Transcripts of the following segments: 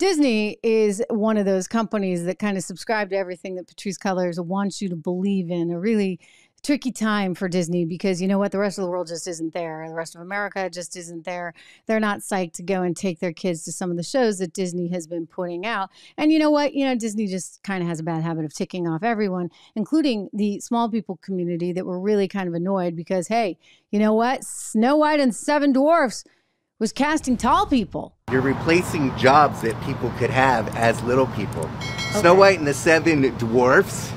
Disney is one of those companies that kind of subscribe to everything that Patrisse Cullors wants you to believe in. A really tricky time for Disney because you know what? The rest of the world just isn't there. The rest of America just isn't there. They're not psyched to go and take their kids to some of the shows that Disney has been putting out. And you know what? You know, Disney just kind of has a bad habit of ticking off everyone, including the small people community that were really kind of annoyed because, hey, you know what? Snow White and Seven Dwarfs was casting tall people. You're replacing jobs that people could have as little people. Okay. Snow White and the Seven Dwarfs,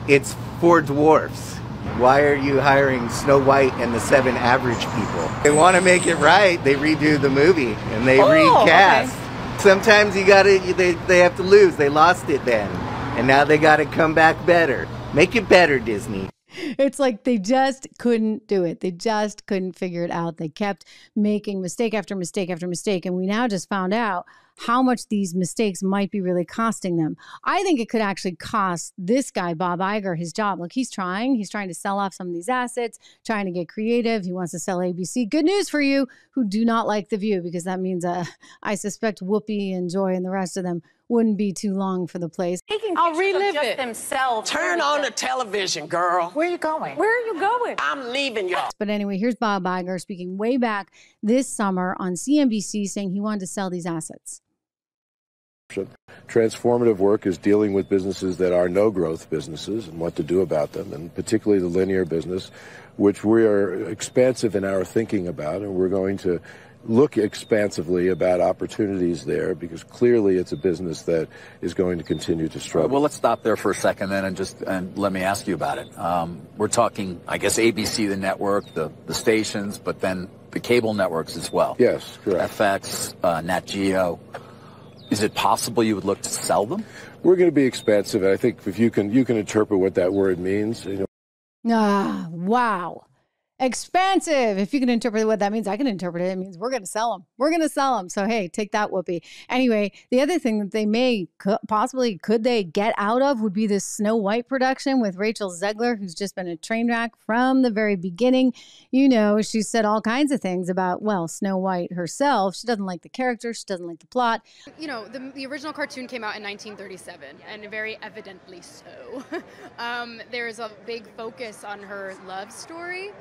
it's for dwarfs. Why are you hiring Snow White and the Seven average people? They want to make it right. They redo the movie and they recast. Okay. Sometimes you gotta, they have to lose. They lost it then. And now they gotta come back better. Make it better, Disney. It's like they just couldn't do it. They just couldn't figure it out. They kept making mistake after mistake after mistake. And we now just found out how much these mistakes might be really costing them. I think it could actually cost this guy, Bob Iger, his job. Look, he's trying to sell off some of these assets, trying to get creative. He wants to sell ABC. Good news for you who do not like The View, because that means I suspect Whoopi and Joy and the rest of them wouldn't be too long for the place. I'll relive it. Themselves. Turn on the television, girl. Where are you going? Where are you going? I'm leaving y'all. But anyway, here's Bob Iger speaking way back this summer on CNBC saying he wanted to sell these assets. Transformative work is dealing with businesses that are no-growth businesses and what to do about them, and particularly the linear business, which we are expansive in our thinking about, and we're going to look expansively about opportunities there because clearly it's a business that is going to continue to struggle. Well, let's stop there for a second then and let me ask you about it. We're talking, I guess, ABC, the network, the stations, but then the cable networks as well. Yes, correct. FX, Nat Geo. Is it possible you would look to sell them? We're going to be expansive. I think if you can interpret what that word means. You know. Wow. Expansive. If you can interpret what that means, I can interpret it. It means we're going to sell them. We're going to sell them. So, hey, take that, Whoopi. Anyway, the other thing that they may could they get out of would be this Snow White production with Rachel Zegler, who's just been a train wreck from the very beginning. You know, she said all kinds of things about, well, Snow White herself. She doesn't like the character. She doesn't like the plot. You know, the original cartoon came out in 1937, and very evidently so. There's a big focus on her love story.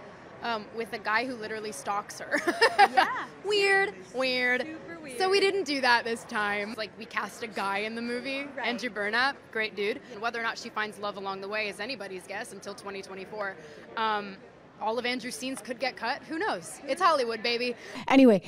With a guy who literally stalks her. Yeah. Weird. Super weird. So we didn't do that this time. Like, we cast a guy in the movie, right. Andrew Burnap, great dude. And whether or not she finds love along the way is anybody's guess until 2024. All of Andrew's scenes could get cut. Who knows? It's Hollywood, baby. Anyway,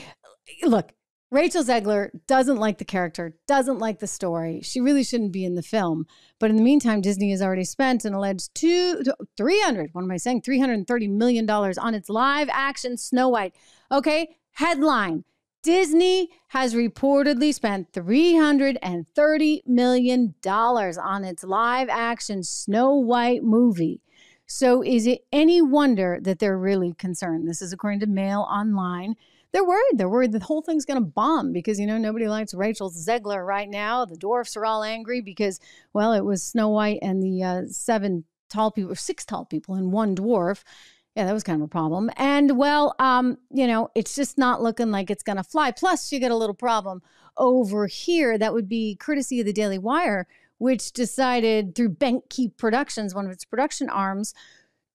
look. Rachel Zegler doesn't like the character, doesn't like the story. She really shouldn't be in the film. But in the meantime, Disney has already spent an alleged $330 million on its live action Snow White. Okay, headline. Disney has reportedly spent $330 million on its live action Snow White movie. So is it any wonder that they're really concerned? This is according to Mail Online. They're worried. They're worried the whole thing's going to bomb because, you know, nobody likes Rachel Zegler right now. The dwarfs are all angry because, well, it was Snow White and the six tall people and one dwarf. Yeah, that was kind of a problem. And, well, you know, it's just not looking like it's going to fly. Plus, you get a little problem over here. That would be courtesy of the Daily Wire, which decided through BentKey Productions, one of its production arms,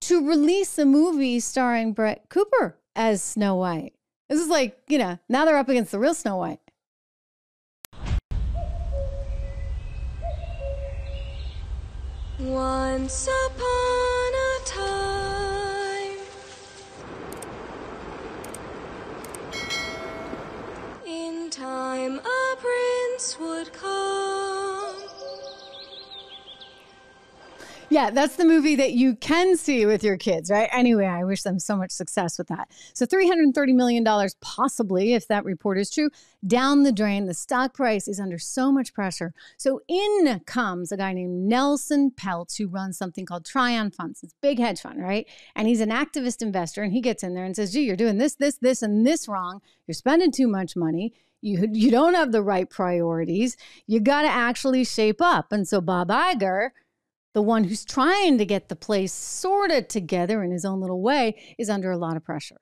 to release a movie starring Brett Cooper as Snow White. This is like, you know, now they're up against the real Snow White. Once upon a time, in time a prince would come. Yeah, that's the movie that you can see with your kids, right? Anyway, I wish them so much success with that. So $330 million, possibly, if that report is true, down the drain. The stock price is under so much pressure. So in comes a guy named Nelson Peltz, who runs something called Tryon Funds. It's a big hedge fund, right? And he's an activist investor, and he gets in there and says, gee, you're doing this, and this wrong. You're spending too much money. You don't have the right priorities. You got to actually shape up. And so Bob Iger, the one who's trying to get the place sort of together in his own little way, is under a lot of pressure.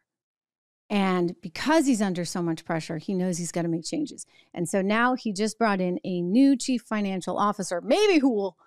And because he's under so much pressure, he knows he's got to make changes. And so now he just brought in a new chief financial officer, maybe who will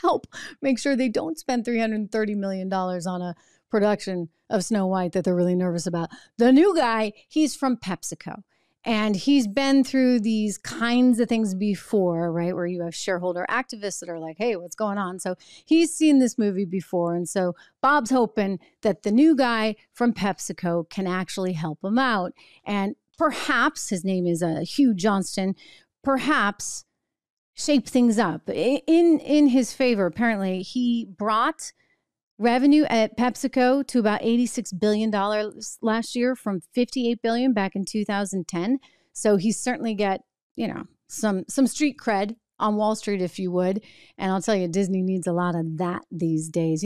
help make sure they don't spend $330 million on a production of Snow White that they're really nervous about. The new guy, he's from PepsiCo. And he's been through these kinds of things before, right? Where you have shareholder activists that are like, hey, what's going on? So he's seen this movie before. And so Bob's hoping that the new guy from PepsiCo can actually help him out. And perhaps, his name is Hugh Johnston, perhaps shape things up in his favor. Apparently, he brought revenue at PepsiCo to about $86 billion last year from $58 billion back in 2010. So he's certainly got, some street cred on Wall Street, if you would. And I'll tell you, Disney needs a lot of that these days.